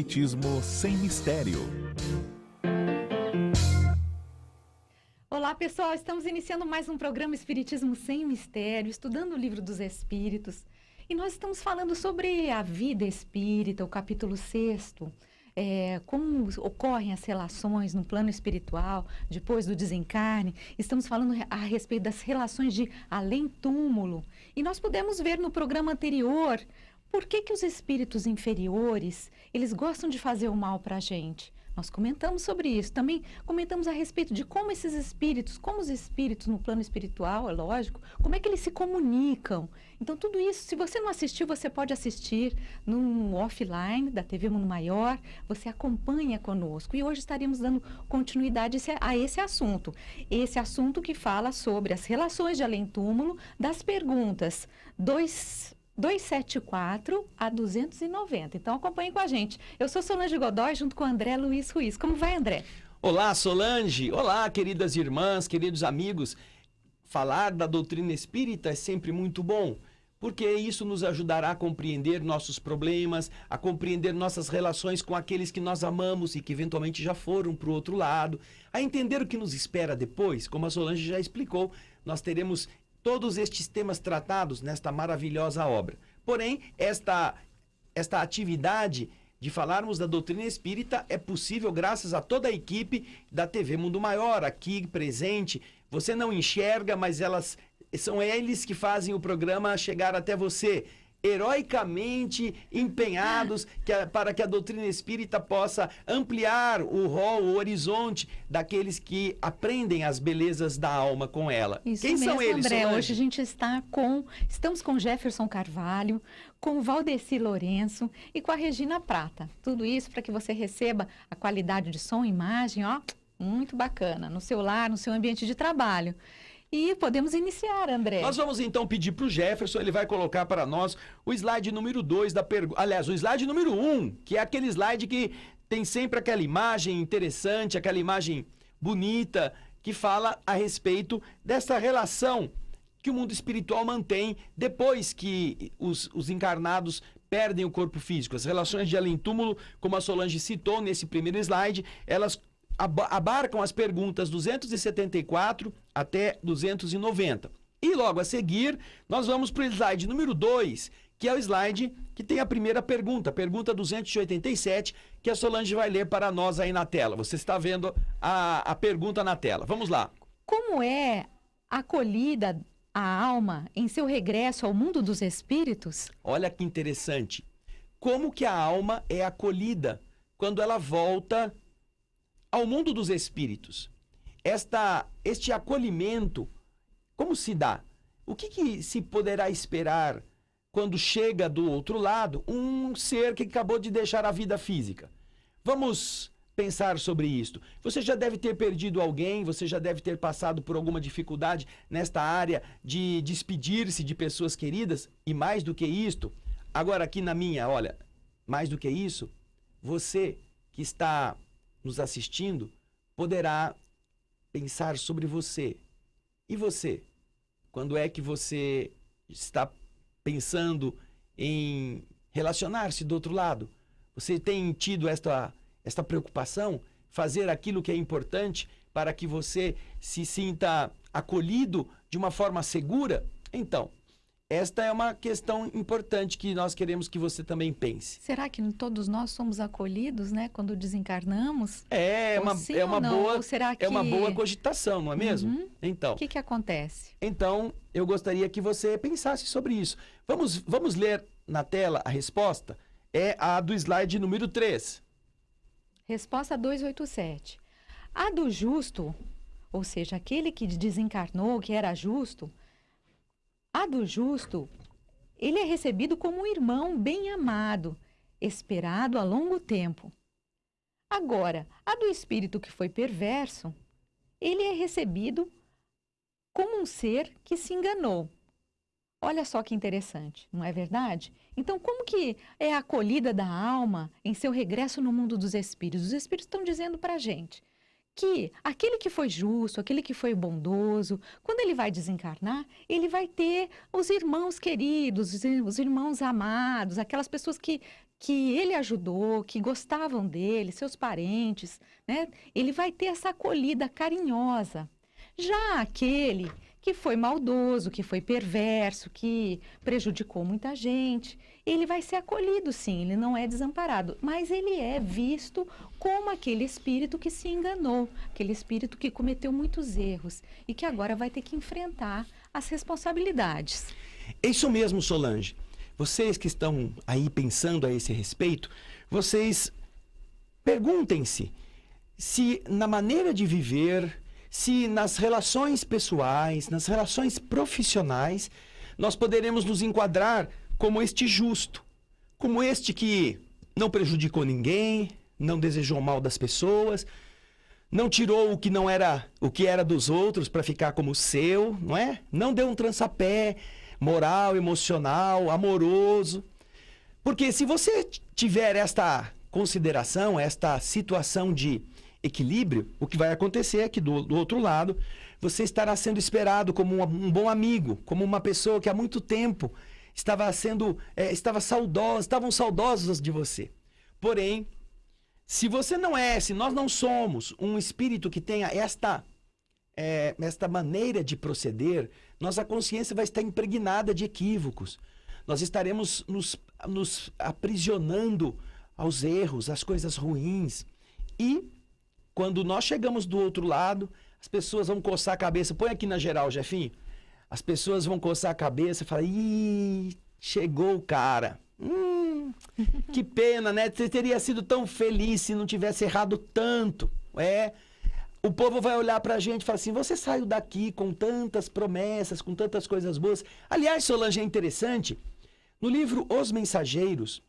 Espiritismo sem mistério. Olá pessoal, estamos iniciando mais um programa Espiritismo sem Mistério, estudando o Livro dos Espíritos. E nós estamos falando sobre a vida espírita, o capítulo 6º, como ocorrem as relações no plano espiritual, depois do desencarne. Estamos falando a respeito das relações de além-túmulo. E nós pudemos ver no programa anterior por que os espíritos inferiores, eles gostam de fazer o mal para a gente. Nós comentamos sobre isso. Também comentamos a respeito de como esses espíritos, como os espíritos no plano espiritual, é lógico, como é que eles se comunicam. Então, tudo isso, se você não assistiu, você pode assistir no offline da TV Mundo Maior, você acompanha conosco. E hoje estaremos dando continuidade a esse assunto. Esse assunto que fala sobre as relações de além-túmulo, das perguntas 274 a 290. Então, acompanhe com a gente. Eu sou Solange Godoy, junto com o André Luiz Ruiz. Como vai, André? Olá, Solange. Olá, queridas irmãs, queridos amigos. Falar da doutrina espírita é sempre muito bom, porque isso nos ajudará a compreender nossos problemas, a compreender nossas relações com aqueles que nós amamos e que eventualmente já foram para o outro lado, a entender o que nos espera depois. Como a Solange já explicou, nós teremos todos estes temas tratados nesta maravilhosa obra. Porém, esta atividade de falarmos da doutrina espírita é possível graças a toda a equipe da TV Mundo Maior, aqui presente. Você não enxerga, mas são eles que fazem o programa chegar até você, heroicamente empenhados para que a doutrina espírita possa ampliar o rol, o horizonte daqueles que aprendem as belezas da alma com ela. Isso Quem mesmo, são eles, André? Solange? Hoje a gente estamos com Jefferson Carvalho, com Valdeci Lourenço e com a Regina Prata. Tudo isso para que você receba a qualidade de som e imagem, ó, muito bacana, no seu lar, no seu ambiente de trabalho. E podemos iniciar, André. Nós vamos então pedir para o Jefferson, ele vai colocar para nós o slide número 2 da pergunta. Aliás, o slide número 1, que é aquele slide que tem sempre aquela imagem interessante, aquela imagem bonita, que fala a respeito dessa relação que o mundo espiritual mantém depois que os encarnados perdem o corpo físico. As relações de além-túmulo, como a Solange citou nesse primeiro slide, elas abarcam as perguntas 274 até 290. E logo a seguir, nós vamos para o slide número 2, que é o slide que tem a primeira pergunta, pergunta 287, que a Solange vai ler para nós aí na tela. Você está vendo a pergunta na tela. Vamos lá. Como é acolhida a alma em seu regresso ao mundo dos espíritos? Olha que interessante. Como que a alma é acolhida quando ela volta ao mundo dos espíritos? Este acolhimento, como se dá? O que se poderá esperar quando chega do outro lado um ser que acabou de deixar a vida física? Vamos pensar sobre isto. Você já deve ter perdido alguém, você já deve ter passado por alguma dificuldade nesta área de despedir-se de pessoas queridas, e mais do que isto, agora aqui na minha, olha, mais do que isso, você que está nos assistindo poderá pensar sobre você. E você? Quando é que você está pensando em relacionar-se do outro lado? Você tem tido esta preocupação? Fazer aquilo que é importante para que você se sinta acolhido de uma forma segura? Então, esta é uma questão importante que nós queremos que você também pense. Será que todos nós somos acolhidos, né, quando desencarnamos? É uma boa cogitação, não é mesmo? Uhum. Então, o que acontece? Então, eu gostaria que você pensasse sobre isso. Vamos ler na tela a resposta? É a do slide número 3. Resposta 287. A do justo, ou seja, aquele que desencarnou, que era justo, a do justo, ele é recebido como um irmão bem amado, esperado há longo tempo. Agora, a do espírito que foi perverso, ele é recebido como um ser que se enganou. Olha só que interessante, não é verdade? Então, como que é a acolhida da alma em seu regresso no mundo dos espíritos? Os espíritos estão dizendo para a gente que aquele que foi justo, aquele que foi bondoso, quando ele vai desencarnar, ele vai ter os irmãos queridos, os irmãos amados, aquelas pessoas que ele ajudou, que gostavam dele, seus parentes, né? Ele vai ter essa acolhida carinhosa. Já aquele que foi maldoso, que foi perverso, que prejudicou muita gente, ele vai ser acolhido, sim, ele não é desamparado, mas ele é visto como aquele espírito que se enganou, aquele espírito que cometeu muitos erros e que agora vai ter que enfrentar as responsabilidades. É isso mesmo, Solange. Vocês que estão aí pensando a esse respeito, vocês perguntem-se se na maneira de viver, se nas relações pessoais, nas relações profissionais, nós poderemos nos enquadrar como este justo, como este que não prejudicou ninguém, não desejou mal das pessoas, não tirou o que não era, o que era dos outros para ficar como seu, não é? Não deu um trançapé moral, emocional, amoroso. Porque se você tiver esta consideração, esta situação de equilíbrio, o que vai acontecer é que do outro lado, você estará sendo esperado como um bom amigo, como uma pessoa que há muito tempo estavam saudosos de você. Porém, se você não é, se nós não somos um espírito que tenha esta maneira de proceder, nossa consciência vai estar impregnada de equívocos. Nós estaremos nos aprisionando aos erros, às coisas ruins. E quando nós chegamos do outro lado, as pessoas vão coçar a cabeça. Põe aqui na geral, Jefinho. As pessoas vão coçar a cabeça e falar: ih, chegou o cara. Que pena, né? Você teria sido tão feliz se não tivesse errado tanto. O povo vai olhar pra gente e falar assim: você saiu daqui com tantas promessas, com tantas coisas boas. Aliás, Solange, é interessante, no livro Os Mensageiros,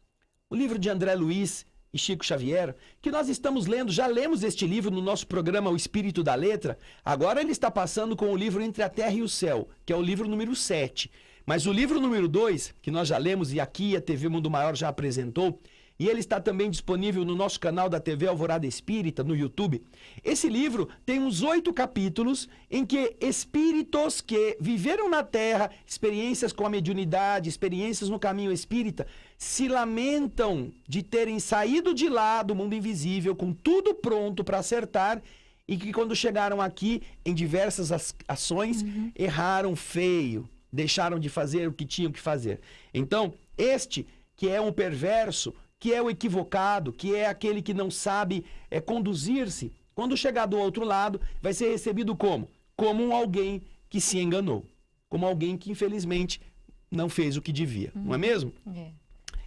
o livro de André Luiz e Chico Xavier, que nós estamos lendo, já lemos este livro no nosso programa O Espírito da Letra, agora ele está passando com o livro Entre a Terra e o Céu, que é o livro número 7. Mas o livro número 2, que nós já lemos e aqui a TV Mundo Maior já apresentou, e ele está também disponível no nosso canal da TV Alvorada Espírita, no YouTube. Esse livro tem uns 8 capítulos em que espíritos que viveram na Terra, experiências com a mediunidade, experiências no caminho espírita, se lamentam de terem saído de lá do mundo invisível com tudo pronto para acertar e que quando chegaram aqui em diversas ações, erraram feio, deixaram de fazer o que tinham que fazer. Então, este que é um perverso, que é o equivocado, que é aquele que não sabe conduzir-se, quando chegar do outro lado, vai ser recebido como? Como alguém que se enganou. Como alguém que, infelizmente, não fez o que devia. Não é mesmo? É.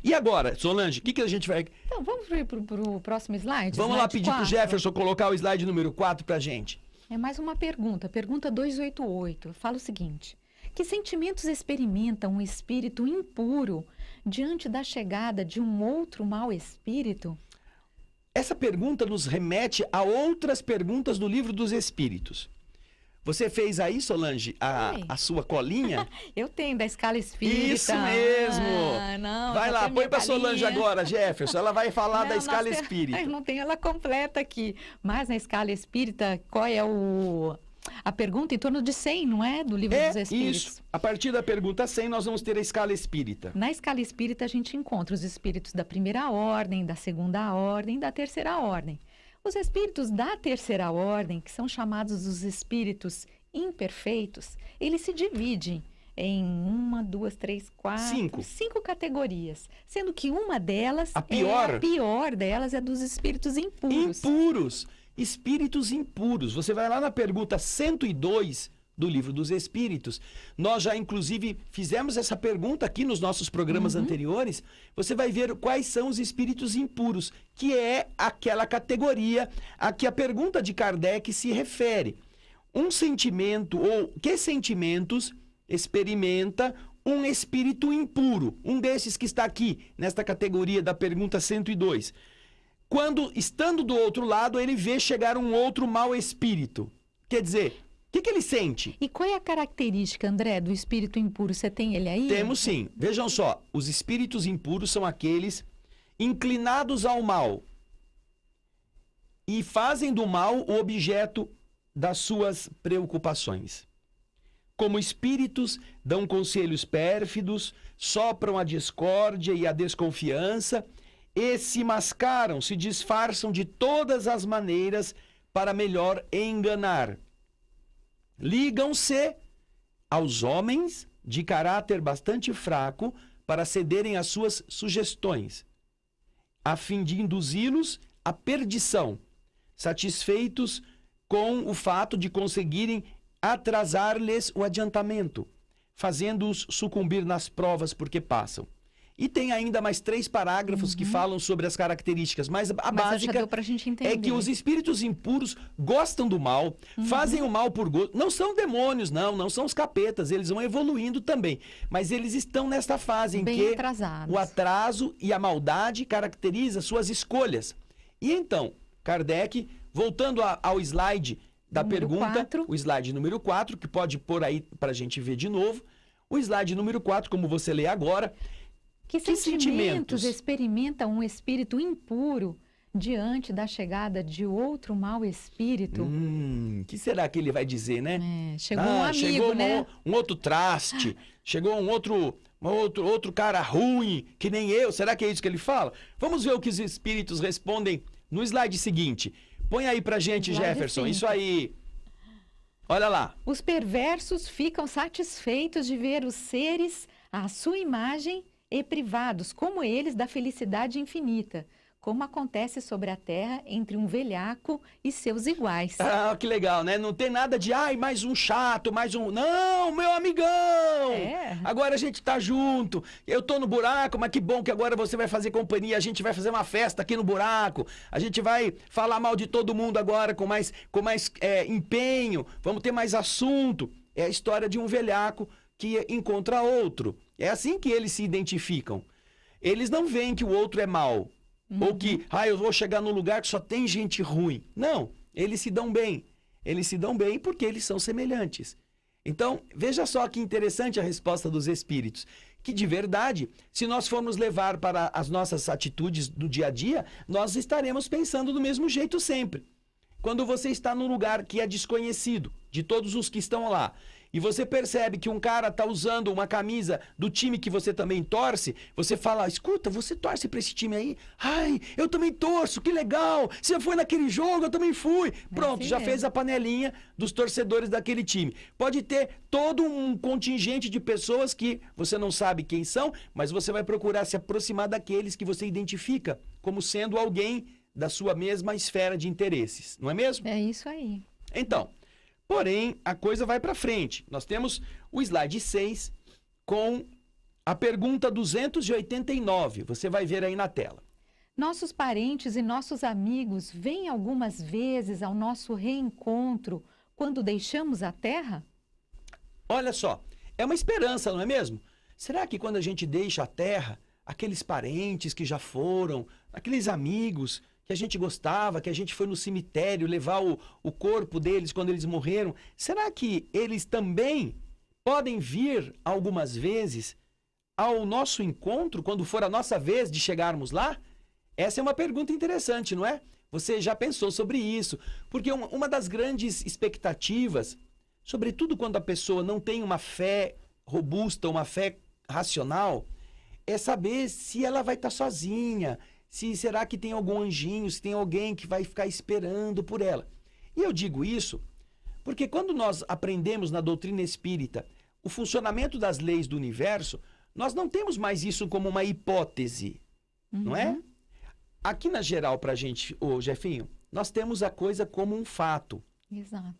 E agora, Solange, o que a gente vai... Então, vamos para o próximo slide? Vamos slide lá pedir para o Jefferson colocar o slide número 4 para a gente. É mais uma pergunta. Pergunta 288. Fala o seguinte: que sentimentos experimenta um espírito impuro diante da chegada de um outro mau espírito? Essa pergunta nos remete a outras perguntas do Livro dos Espíritos. Você fez aí, Solange, a sua colinha? Eu tenho, da escala espírita. Isso mesmo! Não, vai lá, põe para Solange agora, Jefferson. Ela vai falar da escala espírita. Eu não tenho ela completa aqui. Mas na escala espírita, qual é a pergunta? Em torno de 100, não é? Do Livro dos Espíritos. Isso. A partir da pergunta 100, nós vamos ter a escala espírita. Na escala espírita, a gente encontra os espíritos da primeira ordem, da segunda ordem, da terceira ordem. Os espíritos da terceira ordem, que são chamados os espíritos imperfeitos, eles se dividem em 1, 2, 3, 4, 5 categorias. Sendo que uma delas, a pior delas, é dos espíritos impuros. Impuros. Espíritos impuros. Você vai lá na pergunta 102 do Livro dos Espíritos. Nós já, inclusive, fizemos essa pergunta aqui nos nossos programas anteriores. Você vai ver quais são os espíritos impuros, que é aquela categoria a que a pergunta de Kardec se refere. Um sentimento, ou que sentimentos experimenta um espírito impuro? Um desses que está aqui, nesta categoria da pergunta 102. Quando, estando do outro lado, ele vê chegar um outro mau espírito. Quer dizer, o que ele sente? E qual é a característica, André, do espírito impuro? Você tem ele aí? Temos sim. Vejam só, os espíritos impuros são aqueles inclinados ao mal. e fazem do mal o objeto das suas preocupações. Como espíritos, dão conselhos pérfidos, sopram a discórdia e a desconfiança e se mascaram, se disfarçam de todas as maneiras para melhor enganar. Ligam-se aos homens de caráter bastante fraco para cederem às suas sugestões, a fim de induzi-los à perdição, satisfeitos com o fato de conseguirem atrasar-lhes o adiantamento, fazendo-os sucumbir nas provas porque passam. E tem ainda mais 3 parágrafos que falam sobre as características, mas a básica já deu pra gente entender. é que os espíritos impuros gostam do mal, fazem o mal por gosto. Não são demônios, não são os capetas, eles vão evoluindo também. Mas eles estão nesta fase em Bem que atrasados. o atraso e a maldade caracteriza suas escolhas. E então, Kardec, voltando ao slide da Número pergunta, 4. o slide número 4, que pode pôr aí para a gente ver de novo. O slide número 4, como você lê agora. Que sentimentos experimenta um espírito impuro diante da chegada de outro mau espírito? Que será que ele vai dizer, né? Chegou um amigo, chegou né? um outro traste, chegou um outro cara ruim, que nem eu. Será que é isso que ele fala? Vamos ver o que os espíritos respondem no slide seguinte. Põe aí pra gente, Slide Jefferson. 5. Isso aí. Olha lá. Os perversos ficam satisfeitos de ver os seres à sua imagem e privados, como eles, da felicidade infinita, como acontece sobre a terra entre um velhaco e seus iguais. Ah, que legal, né? Não tem nada de, mais um chato, mais um... Não, meu amigão! Agora a gente tá junto. Eu tô no buraco, mas que bom que agora você vai fazer companhia. A gente vai fazer uma festa aqui no buraco. A gente vai falar mal de todo mundo agora com mais empenho. Vamos ter mais assunto. É a história de um velhaco que encontra outro. É assim que eles se identificam. Eles não veem que o outro é mau. Ou que, eu vou chegar num lugar que só tem gente ruim. Não, eles se dão bem. Eles se dão bem porque eles são semelhantes. Então, veja só que interessante a resposta dos espíritos. Que de verdade, se nós formos levar para as nossas atitudes do dia a dia, nós estaremos pensando do mesmo jeito sempre. Quando você está num lugar que é desconhecido de todos os que estão lá, e você percebe que um cara está usando uma camisa do time que você também torce, você fala, escuta, você torce para esse time aí? Ai, eu também torço, que legal! Você foi naquele jogo, eu também fui. Pronto, já fez a panelinha dos torcedores daquele time. Pode ter todo um contingente de pessoas que você não sabe quem são, mas você vai procurar se aproximar daqueles que você identifica como sendo alguém da sua mesma esfera de interesses, não é mesmo? É isso aí. Então, porém, a coisa vai para frente. Nós temos o slide 6 com a pergunta 289. Você vai ver aí na tela. Nossos parentes e nossos amigos vêm algumas vezes ao nosso reencontro quando deixamos a Terra? Olha só, é uma esperança, não é mesmo? Será que quando a gente deixa a Terra, aqueles parentes que já foram, aqueles amigos que a gente gostava, que a gente foi no cemitério levar o corpo deles quando eles morreram, será que eles também podem vir algumas vezes ao nosso encontro, quando for a nossa vez de chegarmos lá? Essa é uma pergunta interessante, não é? Você já pensou sobre isso? Porque uma das grandes expectativas, sobretudo quando a pessoa não tem uma fé robusta, uma fé racional, é saber se ela vai estar sozinha, se será que tem algum anjinho, se tem alguém que vai ficar esperando por ela. E eu digo isso porque quando nós aprendemos na doutrina espírita o funcionamento das leis do universo, nós não temos mais isso como uma hipótese, não é? Aqui na geral pra gente, Jefinho, nós temos a coisa como um fato. Exato.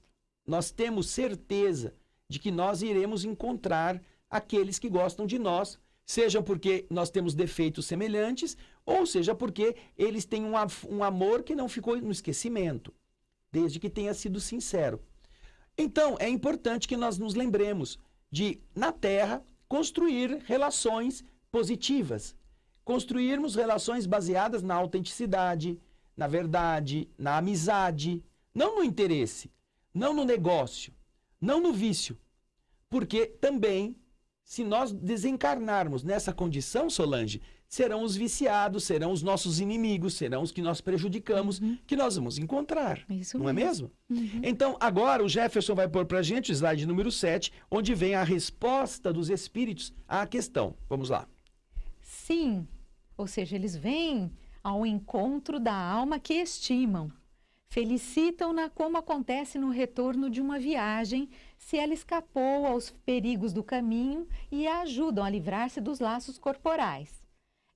Nós temos certeza de que nós iremos encontrar aqueles que gostam de nós, seja porque nós temos defeitos semelhantes, ou seja porque eles têm um amor que não ficou no esquecimento, desde que tenha sido sincero. Então, é importante que nós nos lembremos de, na Terra, construir relações positivas. Construirmos relações baseadas na autenticidade, na verdade, na amizade, não no interesse, não no negócio, não no vício. Porque também, se nós desencarnarmos nessa condição, Solange, serão os viciados, serão os nossos inimigos, serão os que nós prejudicamos, que nós vamos encontrar. Isso Não é mesmo? Uhum. Então, agora o Jefferson vai pôr pra gente o slide número 7, onde vem a resposta dos espíritos à questão. Vamos lá. Sim, ou seja, eles vêm ao encontro da alma que estimam. Felicitam-na como acontece no retorno de uma viagem, se ela escapou aos perigos do caminho e a ajudam a livrar-se dos laços corporais.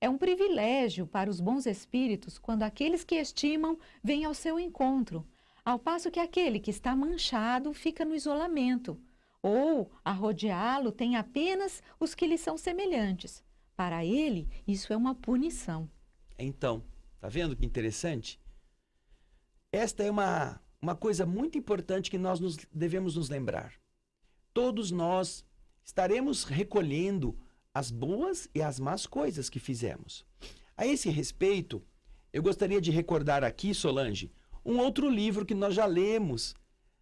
É um privilégio para os bons espíritos quando aqueles que estimam vêm ao seu encontro, ao passo que aquele que está manchado fica no isolamento, ou, a rodeá-lo, tem apenas os que lhe são semelhantes. Para ele, isso é uma punição. Então, tá vendo que interessante? Esta é uma coisa muito importante que nós devemos nos lembrar. Todos nós estaremos recolhendo as boas e as más coisas que fizemos. A esse respeito, eu gostaria de recordar aqui, Solange, um outro livro que nós já lemos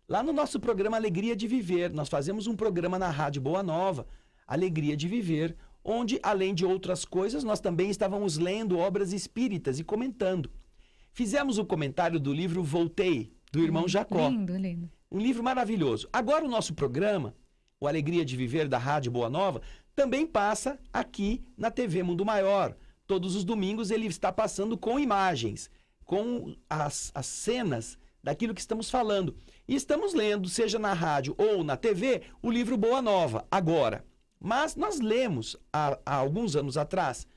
lá no nosso programa Alegria de Viver. Nós fazemos um programa na Rádio Boa Nova, Alegria de Viver, onde, além de outras coisas, nós também estávamos lendo obras espíritas e comentando. Fizemos o comentário do livro Voltei, do irmão Jacó. Lindo, lindo. Um livro maravilhoso. Agora o nosso programa, o Alegria de Viver da Rádio Boa Nova, também passa aqui na TV Mundo Maior. Todos os domingos ele está passando com imagens, com as cenas daquilo que estamos falando. E estamos lendo, seja na rádio ou na TV, o livro Boa Nova, agora. Mas nós lemos, há alguns anos atrás,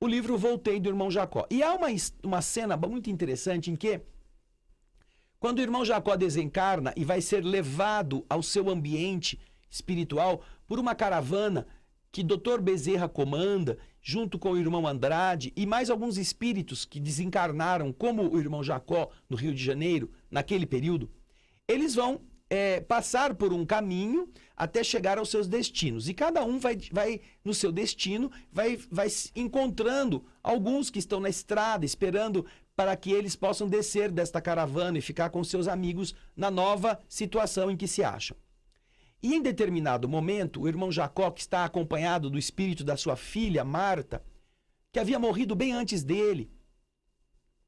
o livro Voltei, do irmão Jacó. E há uma cena muito interessante em que, quando o irmão Jacó desencarna e vai ser levado ao seu ambiente espiritual por uma caravana que Dr. Bezerra comanda, junto com o irmão Andrade e mais alguns espíritos que desencarnaram, como o irmão Jacó, no Rio de Janeiro, naquele período, eles vão passar por um caminho até chegar aos seus destinos. E cada um vai no seu destino, vai encontrando alguns que estão na estrada, esperando para que eles possam descer desta caravana e ficar com seus amigos na nova situação em que se acham. E em determinado momento, o irmão Jacó, que está acompanhado do espírito da sua filha, Marta, que havia morrido bem antes dele,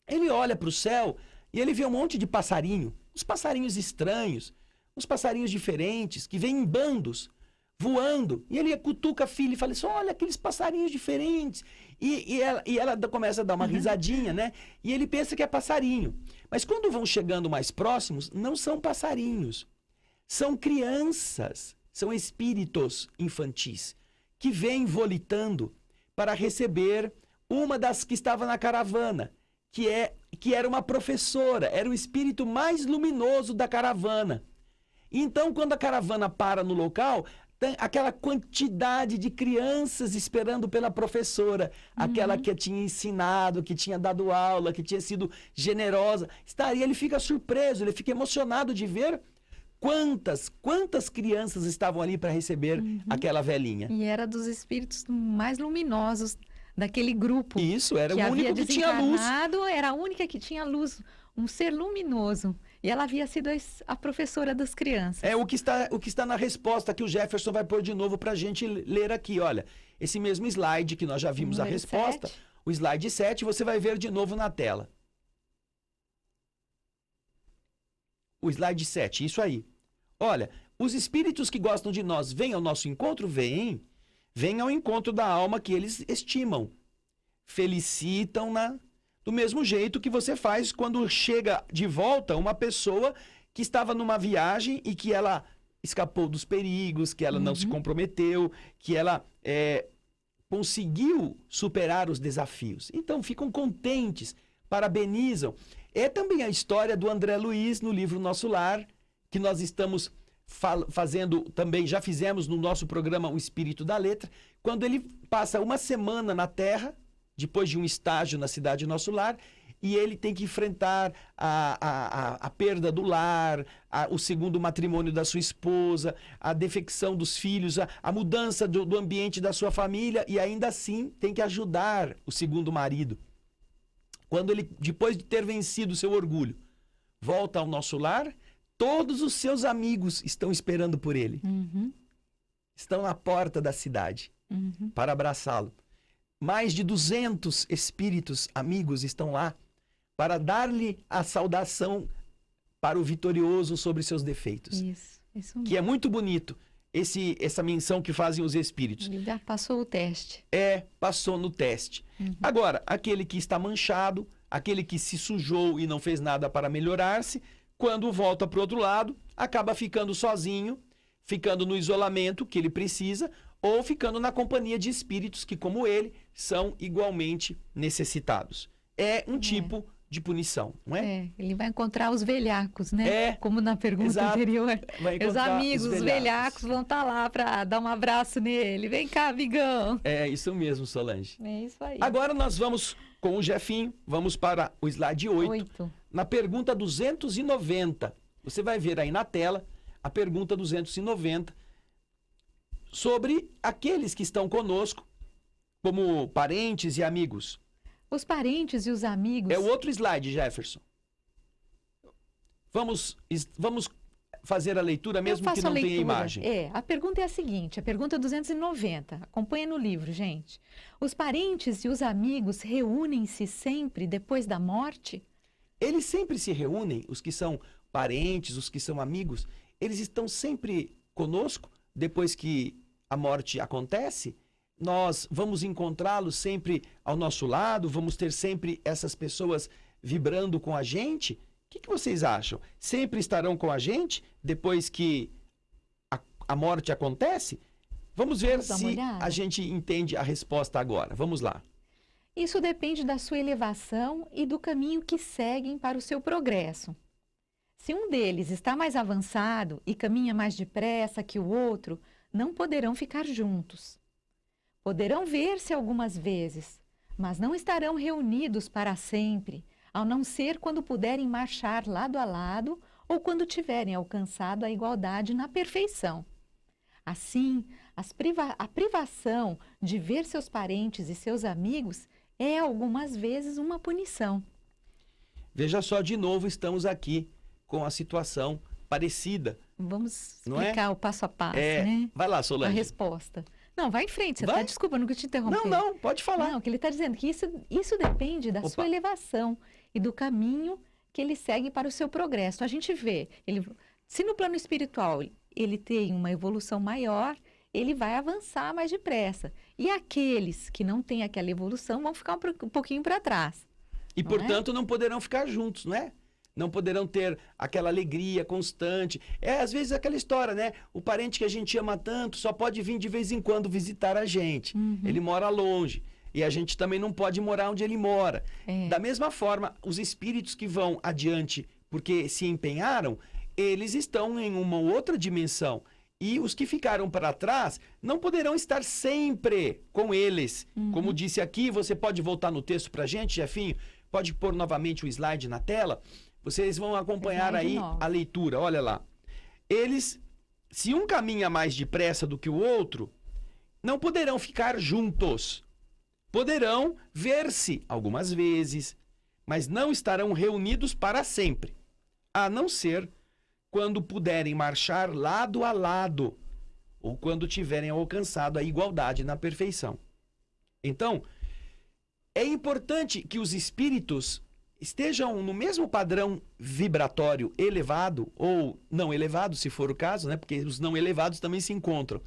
ele olha para o céu e ele vê um monte de passarinho, uns passarinhos estranhos, uns passarinhos diferentes, que vêm em bandos, voando. E ele cutuca a filha e fala assim, olha aqueles passarinhos diferentes. E ela começa a dar uma risadinha, né? E ele pensa que é passarinho. Mas quando vão chegando mais próximos, não são passarinhos. São crianças, são espíritos infantis, que vêm volitando para receber uma das que estava na caravana, que era uma professora, era o espírito mais luminoso da caravana. Então, quando a caravana para no local, tem aquela quantidade de crianças esperando pela professora, aquela que tinha ensinado, que tinha dado aula, que tinha sido generosa. E ele fica surpreso, ele fica emocionado de ver quantas crianças estavam ali para receber aquela velhinha. E era dos espíritos mais luminosos daquele grupo. Isso, era que o único que tinha luz. Era a única que tinha luz, um ser luminoso. E ela havia sido a professora das crianças. É o que está na resposta que o Jefferson vai pôr de novo para a gente ler aqui. Olha, esse mesmo slide que nós já vimos a resposta, 7. O slide 7, você vai ver de novo na tela. O slide 7, isso aí. Olha, os espíritos que gostam de nós vêm ao nosso encontro? Vêm ao encontro da alma que eles estimam. Felicitam-na do mesmo jeito que você faz quando chega de volta uma pessoa que estava numa viagem e que ela escapou dos perigos, que ela não se comprometeu, que ela conseguiu superar os desafios. Então ficam contentes, parabenizam. É também a história do André Luiz no livro Nosso Lar, que nós estamos fazendo também, já fizemos no nosso programa O Espírito da Letra, quando ele passa uma semana na Terra, depois de um estágio na cidade Nosso Lar, e ele tem que enfrentar a perda do lar, o segundo matrimônio da sua esposa, a defecção dos filhos, a mudança do ambiente da sua família, e ainda assim tem que ajudar o segundo marido. Quando ele, depois de ter vencido o seu orgulho, volta ao Nosso Lar, todos os seus amigos estão esperando por ele. Estão na porta da cidade para abraçá-lo. mais de 200 espíritos amigos estão lá para dar-lhe a saudação para o vitorioso sobre seus defeitos. Isso mesmo. Que é muito bonito essa menção que fazem os espíritos. Ele já passou o teste. Passou no teste. Agora, aquele que está manchado, aquele que se sujou e não fez nada para melhorar-se, quando volta para o outro lado, acaba ficando sozinho, ficando no isolamento que ele precisa, ou ficando na companhia de espíritos que, como ele, são igualmente necessitados. É um tipo de punição, não é? Ele vai encontrar os velhacos, né? Como na pergunta Exato. anterior. Os amigos, os velhacos vão estar lá para dar um abraço nele. Vem cá, amigão. É isso mesmo, Solange. É isso aí. Agora nós vamos com o Jefinho, vamos para o slide 8. Na pergunta 290. Você vai ver aí na tela a pergunta 290 sobre aqueles que estão conosco como parentes e amigos. Os parentes e os amigos... É o outro slide, Jefferson. Vamos fazer a leitura mesmo que não tenha imagem. A pergunta é a seguinte, a pergunta 290. Acompanha no livro, gente. Os parentes e os amigos reúnem-se sempre depois da morte? Eles sempre se reúnem, os que são parentes, os que são amigos, eles estão sempre conosco depois que a morte acontece? Nós vamos encontrá-los sempre ao nosso lado? Vamos ter sempre essas pessoas vibrando com a gente? O que vocês acham? Sempre estarão com a gente depois que a morte acontece? Vamos ver se a gente entende a resposta agora. Vamos lá. Isso depende da sua elevação e do caminho que seguem para o seu progresso. Se um deles está mais avançado e caminha mais depressa que o outro, não poderão ficar juntos. Poderão ver-se algumas vezes, mas não estarão reunidos para sempre, ao não ser quando puderem marchar lado a lado ou quando tiverem alcançado a igualdade na perfeição. Assim, a privação de ver seus parentes e seus amigos é algumas vezes uma punição. Veja só, de novo estamos aqui com a situação parecida. Vamos explicar o passo a passo, né? Vai lá, Solange. A resposta. Não, vai em frente, você está desculpa, não te interromper. Não, pode falar. Não, que ele está dizendo que isso depende da sua elevação e do caminho que ele segue para o seu progresso. A gente vê, se no plano espiritual ele tem uma evolução maior, ele vai avançar mais depressa. E aqueles que não têm aquela evolução vão ficar um pouquinho para trás. E, portanto, não poderão ficar juntos, não é? Não poderão ter aquela alegria constante. Às vezes, aquela história, né? O parente que a gente ama tanto só pode vir de vez em quando visitar a gente. Ele mora longe. E a gente também não pode morar onde ele mora. Da mesma forma, os espíritos que vão adiante porque se empenharam, eles estão em uma outra dimensão. E os que ficaram para trás não poderão estar sempre com eles. Como disse aqui, você pode voltar no texto para a gente, Jefinho? Pode pôr novamente o slide na tela. Vocês vão acompanhar aí a leitura, olha lá. Eles, se um caminha mais depressa do que o outro, não poderão ficar juntos. Poderão ver-se algumas vezes, mas não estarão reunidos para sempre, a não ser quando puderem marchar lado a lado ou quando tiverem alcançado a igualdade na perfeição. Então, é importante que os espíritos estejam no mesmo padrão vibratório elevado ou não elevado, se for o caso, né? Porque os não elevados também se encontram.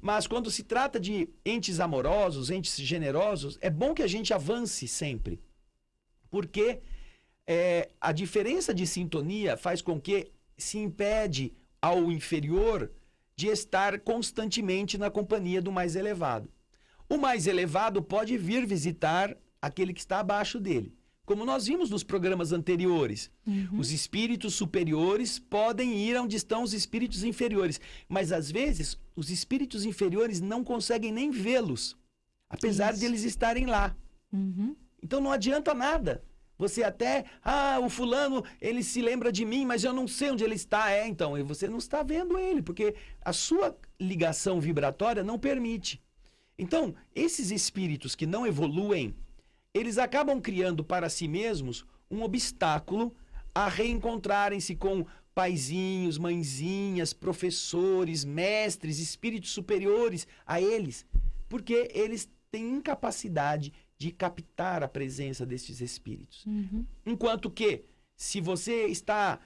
Mas quando se trata de entes amorosos, entes generosos, é bom que a gente avance sempre. Porque a diferença de sintonia faz com que se impede ao inferior de estar constantemente na companhia do mais elevado. O mais elevado pode vir visitar aquele que está abaixo dele. Como nós vimos nos programas anteriores, os espíritos superiores podem ir onde estão os espíritos inferiores, mas às vezes os espíritos inferiores não conseguem nem vê-los, apesar de eles estarem lá. Então não adianta nada. Você até, o fulano, ele se lembra de mim, mas eu não sei onde ele está. Então, você não está vendo ele, porque a sua ligação vibratória não permite. Então, esses espíritos que não evoluem, eles acabam criando para si mesmos um obstáculo a reencontrarem-se com paizinhos, mãezinhas, professores, mestres, espíritos superiores a eles, porque eles têm incapacidade de captar a presença destes espíritos. Uhum. Enquanto que, se você está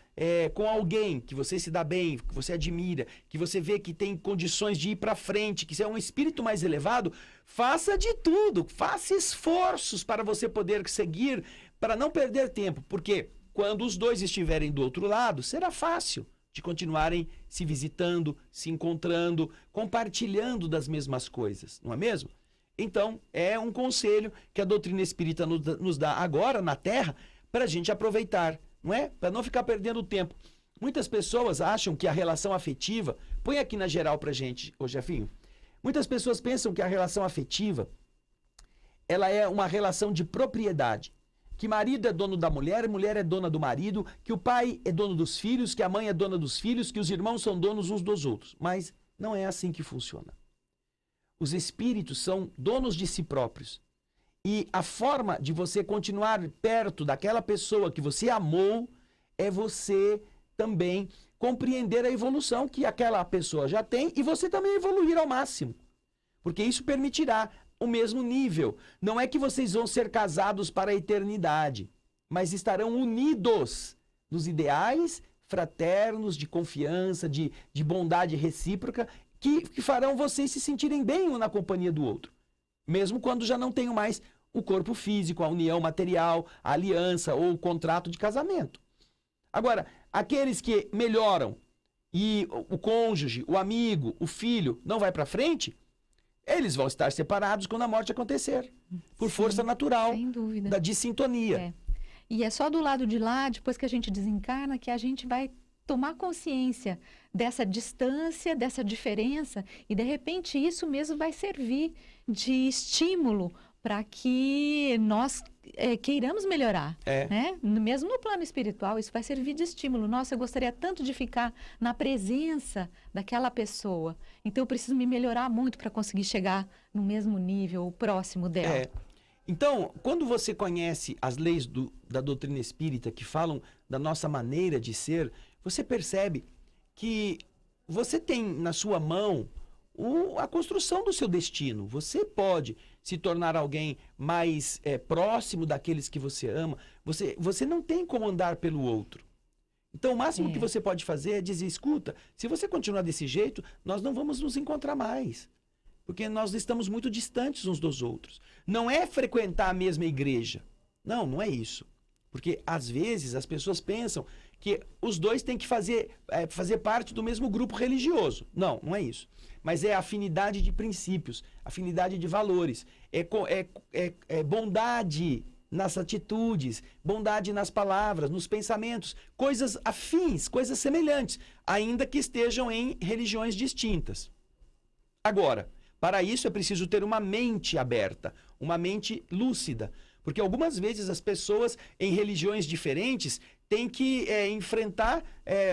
com alguém que você se dá bem, que você admira, que você vê que tem condições de ir para frente, que é um espírito mais elevado, faça de tudo, faça esforços para você poder seguir, para não perder tempo, porque quando os dois estiverem do outro lado, será fácil de continuarem se visitando, se encontrando, compartilhando das mesmas coisas, não é mesmo? Então, é um conselho que a doutrina espírita nos dá agora na Terra para a gente aproveitar, não é? Para não ficar perdendo tempo. Muitas pessoas acham que a relação afetiva... Põe aqui na geral para a gente, ô Jefinho. Muitas pessoas pensam que a relação afetiva ela é uma relação de propriedade. Que marido é dono da mulher, mulher é dona do marido, que o pai é dono dos filhos, que a mãe é dona dos filhos, que os irmãos são donos uns dos outros. Mas não é assim que funciona. Os espíritos são donos de si próprios. E a forma de você continuar perto daquela pessoa que você amou é você também compreender a evolução que aquela pessoa já tem e você também evoluir ao máximo. Porque isso permitirá o mesmo nível. Não é que vocês vão ser casados para a eternidade, mas estarão unidos nos ideais fraternos, de confiança, de bondade recíproca, que farão vocês se sentirem bem um na companhia do outro. Mesmo quando já não tenham mais o corpo físico, a união material, a aliança ou o contrato de casamento. Agora, aqueles que melhoram e o cônjuge, o amigo, o filho não vai para frente, eles vão estar separados quando a morte acontecer, por força natural sem dúvida. da dissintonia. É. E é só do lado de lá, depois que a gente desencarna, que a gente vai tomar consciência dessa distância, dessa diferença, e de repente isso mesmo vai servir de estímulo para que nós queiramos melhorar, né? Mesmo no plano espiritual, isso vai servir de estímulo. Nossa, eu gostaria tanto de ficar na presença daquela pessoa, então eu preciso me melhorar muito para conseguir chegar no mesmo nível, ou próximo dela. Então, quando você conhece as leis da doutrina espírita que falam da nossa maneira de ser, você percebe que você tem na sua mão a construção do seu destino. Você pode se tornar alguém mais próximo daqueles que você ama. Você não tem como andar pelo outro. Então, o máximo que você pode fazer é dizer, escuta, se você continuar desse jeito, nós não vamos nos encontrar mais. Porque nós estamos muito distantes uns dos outros. Não é frequentar a mesma igreja. Não, não é isso. Porque, às vezes, as pessoas pensam que os dois têm que fazer parte do mesmo grupo religioso. Não, não é isso. Mas é afinidade de princípios, afinidade de valores. É bondade nas atitudes, bondade nas palavras, nos pensamentos. Coisas afins, coisas semelhantes, ainda que estejam em religiões distintas. Agora, para isso é preciso ter uma mente aberta, uma mente lúcida. Porque algumas vezes as pessoas em religiões diferentes têm que enfrentar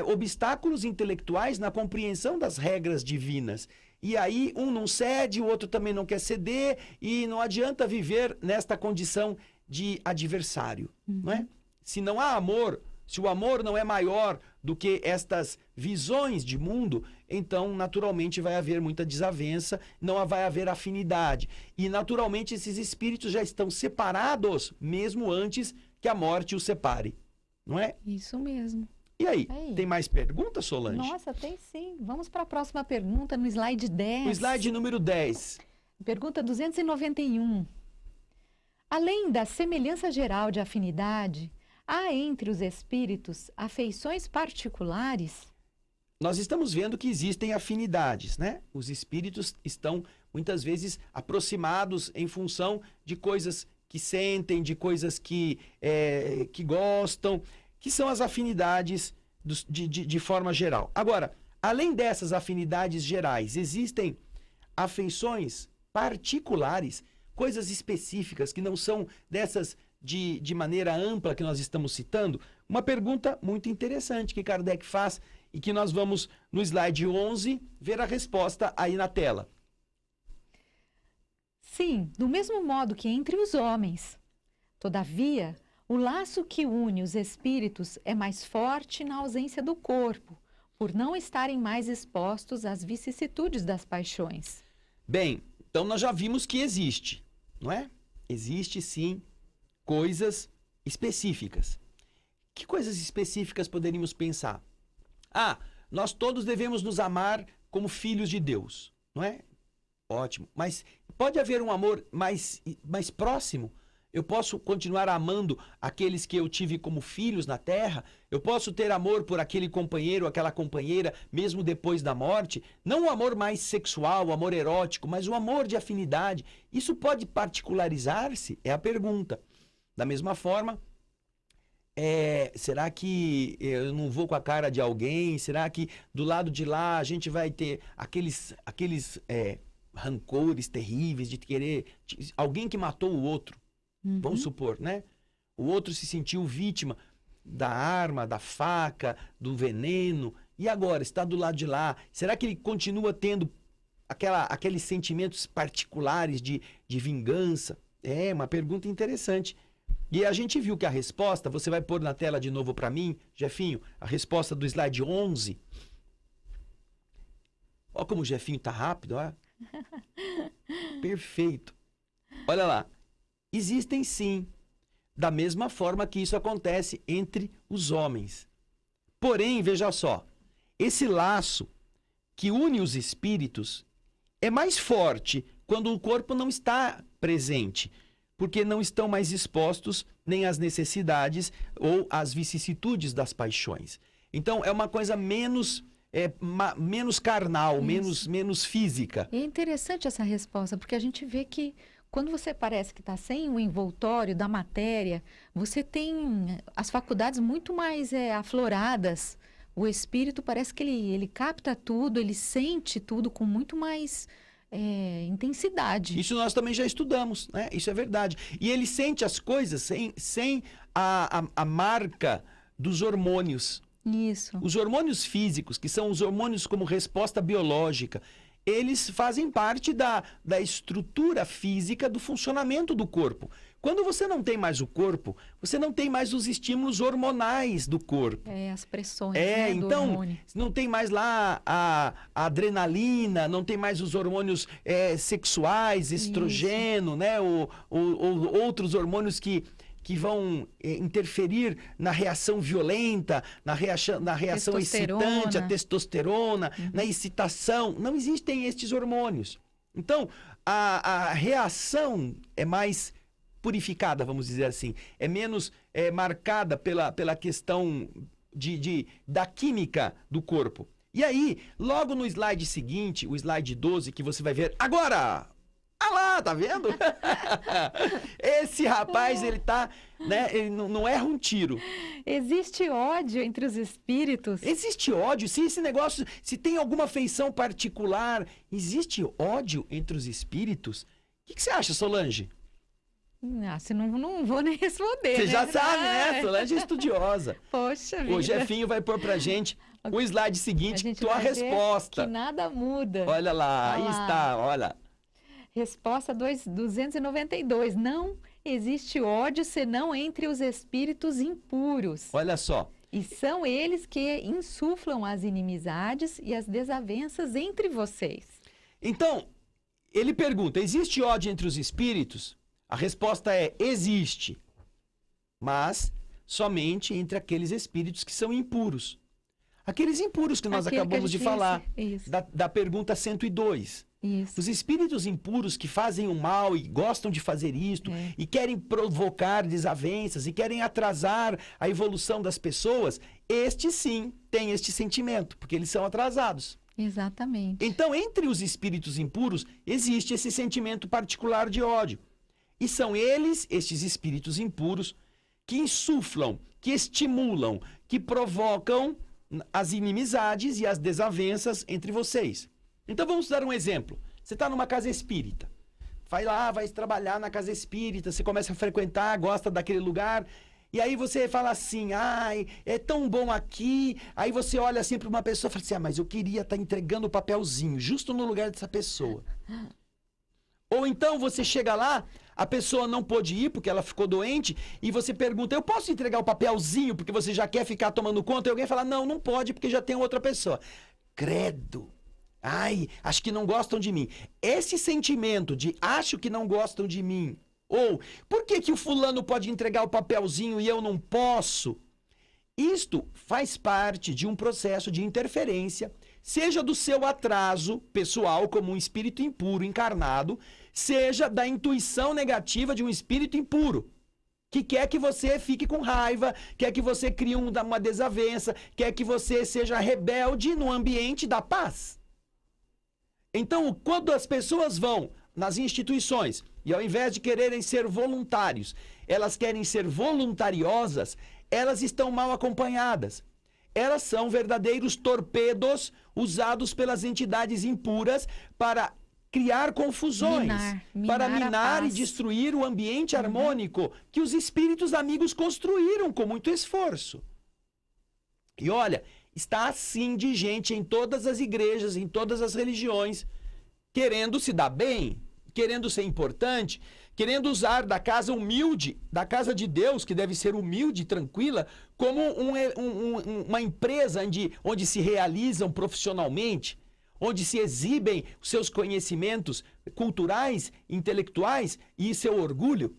obstáculos intelectuais na compreensão das regras divinas. E aí um não cede, o outro também não quer ceder, e não adianta viver nesta condição de adversário. Não é? Se não há amor, se o amor não é maior do que estas visões de mundo, então naturalmente vai haver muita desavença, não vai haver afinidade. E naturalmente esses espíritos já estão separados, mesmo antes que a morte os separe. Não é? Isso mesmo. E aí, tem mais perguntas, Solange? Nossa, tem sim. Vamos para a próxima pergunta, no slide 10. O slide número 10. Pergunta 291. Além da semelhança geral de afinidade, há entre os espíritos afeições particulares? Nós estamos vendo que existem afinidades, né? Os espíritos estão, muitas vezes, aproximados em função de coisas que sentem, de coisas que gostam, que são as afinidades de forma geral. Agora, além dessas afinidades gerais, existem afeições particulares, coisas específicas que não são dessas de maneira ampla que nós estamos citando. Uma pergunta muito interessante que Kardec faz e que nós vamos, no slide 11, ver a resposta aí na tela. Sim, do mesmo modo que entre os homens. Todavia, o laço que une os espíritos é mais forte na ausência do corpo, por não estarem mais expostos às vicissitudes das paixões. Bem, Então, nós já vimos que existe, não é? Existe, sim, coisas específicas. Que coisas específicas poderíamos pensar? Ah, nós todos devemos nos amar como filhos de Deus, não é? Ótimo. Mas pode haver um amor mais próximo? Eu posso continuar amando aqueles que eu tive como filhos na terra? Eu posso ter amor por aquele companheiro, aquela companheira, mesmo depois da morte? Não o amor mais sexual, o amor erótico, mas o amor de afinidade. Isso pode particularizar-se? É a pergunta. Da mesma forma, será que eu não vou com a cara de alguém? Será que do lado de lá a gente vai ter aqueles rancores terríveis de querer... Alguém que matou o outro. Vamos supor, né? O outro se sentiu vítima da arma, da faca, do veneno. E agora, está do lado de lá. Será que ele continua tendo aqueles sentimentos particulares de vingança? É uma pergunta interessante. E a gente viu que a resposta, você vai pôr na tela de novo para mim, Jefinho, a resposta do slide 11. Olha como o Jefinho tá rápido, ó. Perfeito. Olha lá. Existem sim, da mesma forma que isso acontece entre os homens. Porém, veja só, esse laço que une os espíritos é mais forte quando o corpo não está presente, porque não estão mais expostos nem às necessidades ou às vicissitudes das paixões. Então, é uma coisa menos carnal, menos física. É interessante essa resposta, porque a gente vê que quando você parece que está sem o envoltório da matéria, você tem as faculdades muito mais afloradas. O espírito parece que ele capta tudo, ele sente tudo com muito mais intensidade. Isso nós também já estudamos, né? Isso é verdade. E ele sente as coisas sem a marca dos hormônios. Isso. Os hormônios físicos, que são os hormônios como resposta biológica, eles fazem parte da estrutura física do funcionamento do corpo. Quando você não tem mais o corpo, você não tem mais os estímulos hormonais do corpo. As pressões, né, do então, hormônio. Não tem mais lá a adrenalina, não tem mais os hormônios sexuais, estrogênio, né? Ou outros hormônios que vão interferir na reação violenta, na reação excitante, a testosterona, na excitação. Não existem estes hormônios. Então, a reação é mais purificada, vamos dizer assim. É menos marcada pela questão da química do corpo. E aí, logo no slide seguinte, o slide 12, que você vai ver agora... Ah lá, tá vendo? Esse rapaz, ele tá, né? Ele não erra um tiro. Existe ódio entre os espíritos? Existe ódio. Se esse negócio, se tem alguma feição particular, existe ódio entre os espíritos? O que você acha, Solange? Não vou nem responder. Você já sabe, né? Solange é estudiosa. Poxa vida. O Jefinho vai pôr pra gente o slide seguinte, tua resposta. Que nada muda. Olha lá, aí está, olha. Resposta 292. Não existe ódio senão entre os espíritos impuros. Olha só. E são eles que insuflam as inimizades e as desavenças entre vocês. Então, ele pergunta, existe ódio entre os espíritos? A resposta é, existe. Mas somente entre aqueles espíritos que são impuros. Aqueles impuros que nós acabamos de falar. Da pergunta 102. Isso. Os espíritos impuros que fazem o mal e gostam de fazer isto e querem provocar desavenças e querem atrasar a evolução das pessoas, estes sim têm este sentimento, porque eles são atrasados. Exatamente. Então, entre os espíritos impuros, existe esse sentimento particular de ódio. E são eles, estes espíritos impuros, que insuflam, que estimulam, que provocam as inimizades e as desavenças entre vocês. Então vamos dar um exemplo. Você está numa casa espírita. Vai lá, vai trabalhar na casa espírita, você começa a frequentar, gosta daquele lugar, e aí você fala assim, ai, é tão bom aqui. Aí você olha assim para uma pessoa e fala assim, mas eu queria estar entregando o papelzinho justo no lugar dessa pessoa. Ou então você chega lá, a pessoa não pôde ir porque ela ficou doente, e você pergunta, eu posso entregar o papelzinho porque você já quer ficar tomando conta? E alguém fala, não pode porque já tem outra pessoa. Credo! Ai, acho que não gostam de mim. Esse sentimento de acho que não gostam de mim, ou por que que o fulano pode entregar o papelzinho e eu não posso? Isto faz parte de um processo de interferência, seja do seu atraso pessoal como um espírito impuro encarnado, seja da intuição negativa de um espírito impuro, que quer que você fique com raiva, quer que você crie uma desavença, quer que você seja rebelde no ambiente da paz. Então, quando as pessoas vão nas instituições e ao invés de quererem ser voluntários, elas querem ser voluntariosas, elas estão mal acompanhadas. Elas são verdadeiros torpedos usados pelas entidades impuras para criar confusões, para minar e destruir o ambiente harmônico que os espíritos amigos construíram com muito esforço. E olha, está assim de gente em todas as igrejas, em todas as religiões, querendo se dar bem, querendo ser importante, querendo usar da casa humilde, da casa de Deus, que deve ser humilde e tranquila, como uma empresa onde se realizam profissionalmente, onde se exibem os seus conhecimentos culturais, intelectuais e seu orgulho,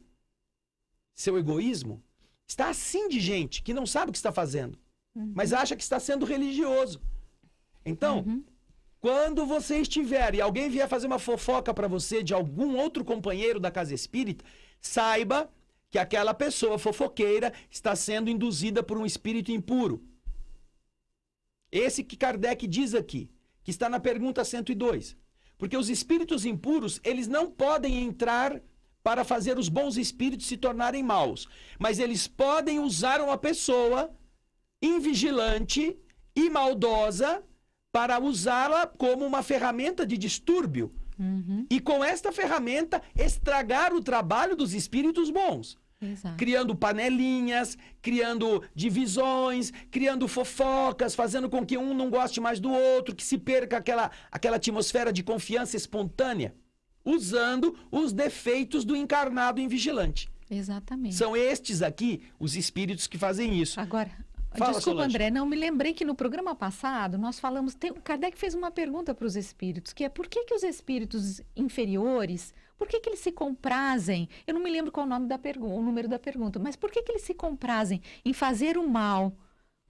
seu egoísmo. Está assim de gente que não sabe o que está fazendo, mas acha que está sendo religioso. Então, quando você estiver e alguém vier fazer uma fofoca para você de algum outro companheiro da casa espírita, saiba que aquela pessoa fofoqueira está sendo induzida por um espírito impuro. Esse que Kardec diz aqui, que está na pergunta 102. Porque os espíritos impuros, eles não podem entrar para fazer os bons espíritos se tornarem maus, mas eles podem usar uma pessoa invigilante e maldosa para usá-la como uma ferramenta de distúrbio. E com esta ferramenta estragar o trabalho dos espíritos bons. Exato. Criando panelinhas, criando divisões, criando fofocas, fazendo com que um não goste mais do outro, que se perca aquela atmosfera de confiança espontânea, usando os defeitos do encarnado invigilante. Exatamente. São estes aqui os espíritos que fazem isso. Agora, Fala, desculpa, Solange. André, não me lembrei que no programa passado nós falamos, Kardec fez uma pergunta para os espíritos, que é por que os espíritos inferiores, por que eles se comprazem? Eu não me lembro qual o nome da o número da pergunta, mas por que eles se comprazem em fazer o mal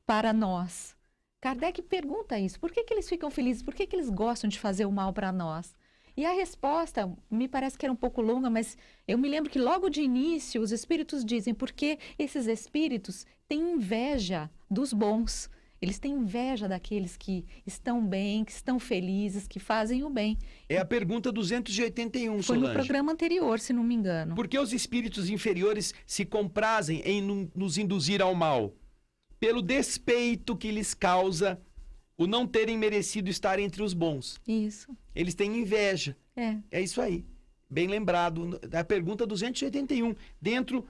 para nós? Kardec pergunta isso, por que eles ficam felizes? Por que eles gostam de fazer o mal para nós? E a resposta, me parece que era um pouco longa, mas eu me lembro que logo de início os espíritos dizem porque esses espíritos têm inveja dos bons. Eles têm inveja daqueles que estão bem, que estão felizes, que fazem o bem. É a pergunta 281, Foi Solange. no programa anterior, se não me engano. Por que os espíritos inferiores se comprazem em nos induzir ao mal? Pelo despeito que lhes causa o não terem merecido estar entre os bons. Isso. Eles têm inveja. É isso aí. Bem lembrado. Da pergunta 281, dentro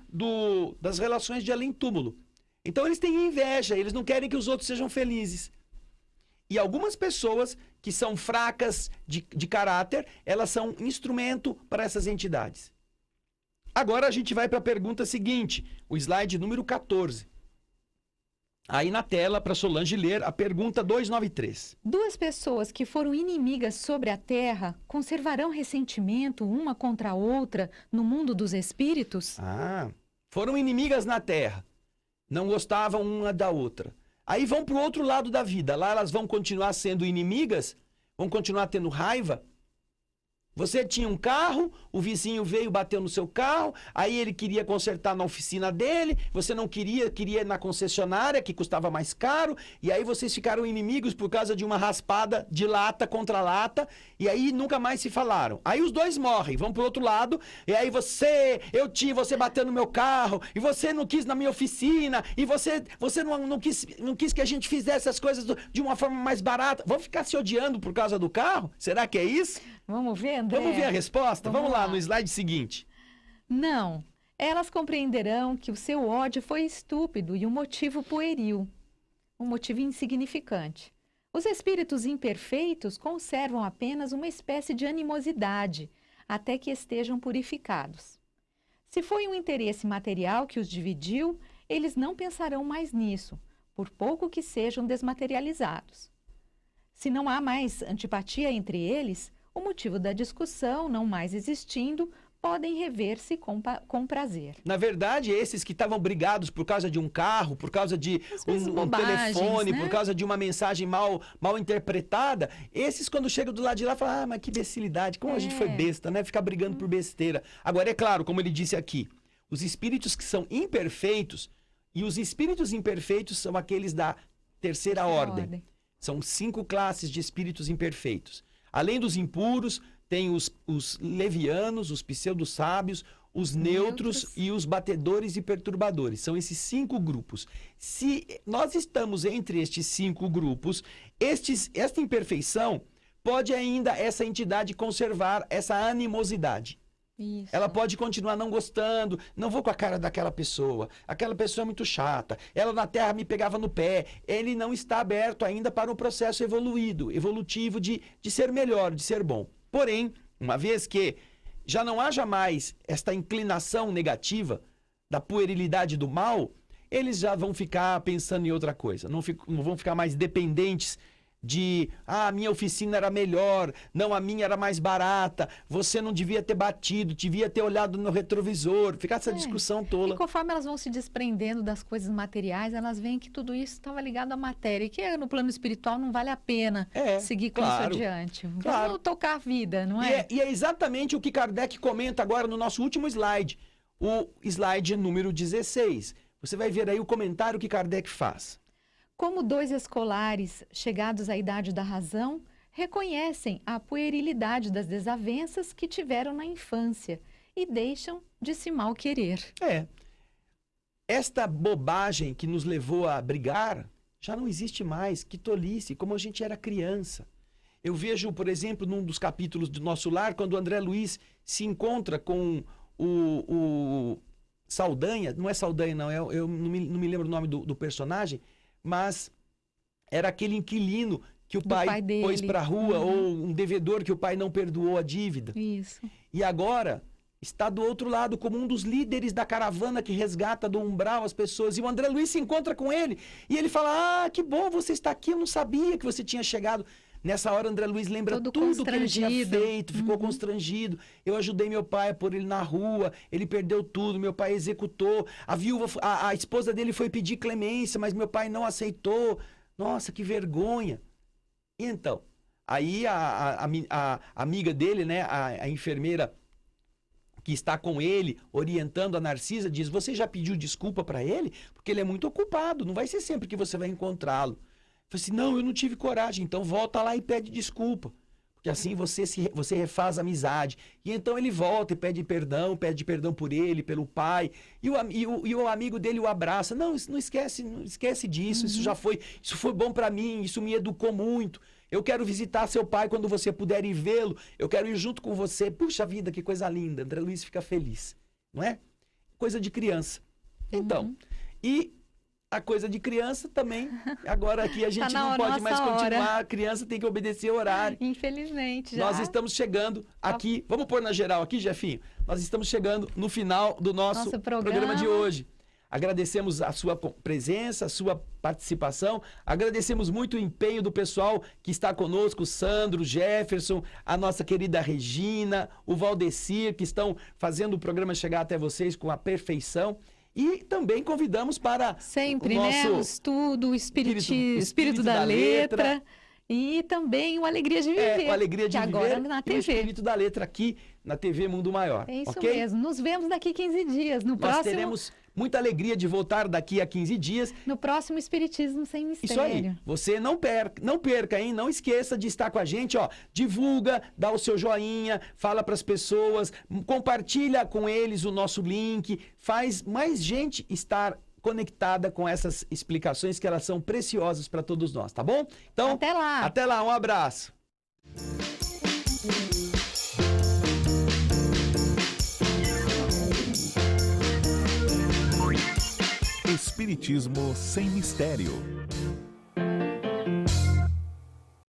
das relações de além-túmulo. Então eles têm inveja, eles não querem que os outros sejam felizes. E algumas pessoas que são fracas de caráter, elas são instrumento para essas entidades. Agora a gente vai para a pergunta seguinte, o slide número 14. Aí na tela, para Solange ler, a pergunta 293. Duas pessoas que foram inimigas sobre a terra conservarão ressentimento uma contra a outra no mundo dos espíritos? Foram inimigas na terra. Não gostavam uma da outra. Aí vão para o outro lado da vida. Lá elas vão continuar sendo inimigas? Vão continuar tendo raiva? Você tinha um carro, o vizinho veio, bateu no seu carro, aí ele queria consertar na oficina dele, você não queria ir na concessionária, que custava mais caro, e aí vocês ficaram inimigos por causa de uma raspada de lata contra lata, e aí nunca mais se falaram. Aí os dois morrem, vão pro outro lado, e aí você bateu no meu carro, e você não quis na minha oficina, e você não quis que a gente fizesse as coisas de uma forma mais barata. Vão ficar se odiando por causa do carro? Será que é isso? Vamos ver, André? Vamos ver a resposta? Vamos lá lá no slide seguinte. Não. Elas compreenderão que o seu ódio foi estúpido e um motivo pueril, um motivo insignificante. Os espíritos imperfeitos conservam apenas uma espécie de animosidade, até que estejam purificados. Se foi um interesse material que os dividiu, eles não pensarão mais nisso, por pouco que sejam desmaterializados. Se não há mais antipatia entre eles, o motivo da discussão não mais existindo, podem rever-se com prazer. Na verdade, esses que estavam brigados por causa de um carro, por causa de um bobagens, telefone, né? por causa de uma mensagem mal interpretada, esses quando chegam do lado de lá falam, mas que imbecilidade, como a gente foi besta, né? Ficar brigando por besteira. Agora, é claro, como ele disse aqui, os espíritos que são imperfeitos, e os espíritos imperfeitos são aqueles da terceira ordem. São 5 classes de espíritos imperfeitos. Além dos impuros, tem os levianos, os pseudo-sábios, os neutros e os batedores e perturbadores. São esses 5 grupos. Se nós estamos entre estes 5 grupos, esta imperfeição pode ainda essa entidade conservar essa animosidade. Isso. Ela pode continuar não gostando, não vou com a cara daquela pessoa, aquela pessoa é muito chata, ela na Terra me pegava no pé. Ele não está aberto ainda para um processo evolutivo de ser melhor, de ser bom. Porém, uma vez que já não haja mais esta inclinação negativa da puerilidade do mal, eles já vão ficar pensando em outra coisa, não vão ficar mais dependentes de, a minha oficina era melhor, não, a minha era mais barata, você não devia ter batido, devia ter olhado no retrovisor, ficar essa discussão tola. E conforme elas vão se desprendendo das coisas materiais, elas veem que tudo isso estava ligado à matéria, e que no plano espiritual não vale a pena seguir com isso adiante. Vamos tocar a vida, não é? E é exatamente o que Kardec comenta agora no nosso último slide, o slide número 16. Você vai ver aí o comentário que Kardec faz. Como 2 escolares chegados à idade da razão, reconhecem a puerilidade das desavenças que tiveram na infância e deixam de se mal querer. Esta bobagem que nos levou a brigar já não existe mais. Que tolice, como a gente era criança. Eu vejo, por exemplo, num dos capítulos do Nosso Lar, quando o André Luiz se encontra com o Saldanha, não é Saldanha não, eu não me lembro o nome do personagem, mas era aquele inquilino que o pai pôs para a rua, ou um devedor que o pai não perdoou a dívida. Isso. E agora está do outro lado como um dos líderes da caravana que resgata do umbral as pessoas. E o André Luiz se encontra com ele e ele fala, que bom, você está aqui, eu não sabia que você tinha chegado. Nessa hora, André Luiz lembra tudo que ele tinha feito, ficou constrangido. Eu ajudei meu pai a pôr ele na rua, ele perdeu tudo, meu pai executou. A esposa dele foi pedir clemência, mas meu pai não aceitou. Nossa, que vergonha. E então, aí a amiga dele, né, a enfermeira que está com ele, orientando a Narcisa, diz, você já pediu desculpa para ele? Porque ele é muito ocupado, não vai ser sempre que você vai encontrá-lo. Eu falei assim, não, eu não tive coragem, então volta lá e pede desculpa. Porque assim você refaz a amizade. E então ele volta e pede perdão por ele, pelo pai. E o amigo dele o abraça. Não esquece disso, isso foi bom para mim, isso me educou muito. Eu quero visitar seu pai quando você puder ir vê-lo. Eu quero ir junto com você. Puxa vida, que coisa linda. André Luiz fica feliz, não é? Coisa de criança. Então, e a coisa de criança também. Agora aqui a gente não pode mais continuar. A criança tem que obedecer o horário. Infelizmente, já. Nós estamos chegando aqui. Vamos pôr na geral aqui, Jefinho? Nós estamos chegando no final do nosso programa de hoje. Agradecemos a sua presença, a sua participação. Agradecemos muito o empenho do pessoal que está conosco, o Sandro, o Jefferson, a nossa querida Regina, o Valdecir, que estão fazendo o programa chegar até vocês com a perfeição. E também convidamos para sempre, o nosso o estudo, o espírito da letra. E também o Alegria de Viver. O Alegria de Viver agora na TV. E o Espírito da Letra aqui na TV Mundo Maior. É isso mesmo. Nos vemos daqui 15 dias. Nós teremos muita alegria de voltar daqui a 15 dias. No próximo Espiritismo Sem Mistério. Isso aí. Você não perca, hein? Não esqueça de estar com a gente, ó. Divulga, dá o seu joinha, fala para as pessoas, compartilha com eles o nosso link, faz mais gente estar conectada com essas explicações que elas são preciosas para todos nós, tá bom? Então, até lá. Até lá, um abraço. Espiritismo Sem Mistério.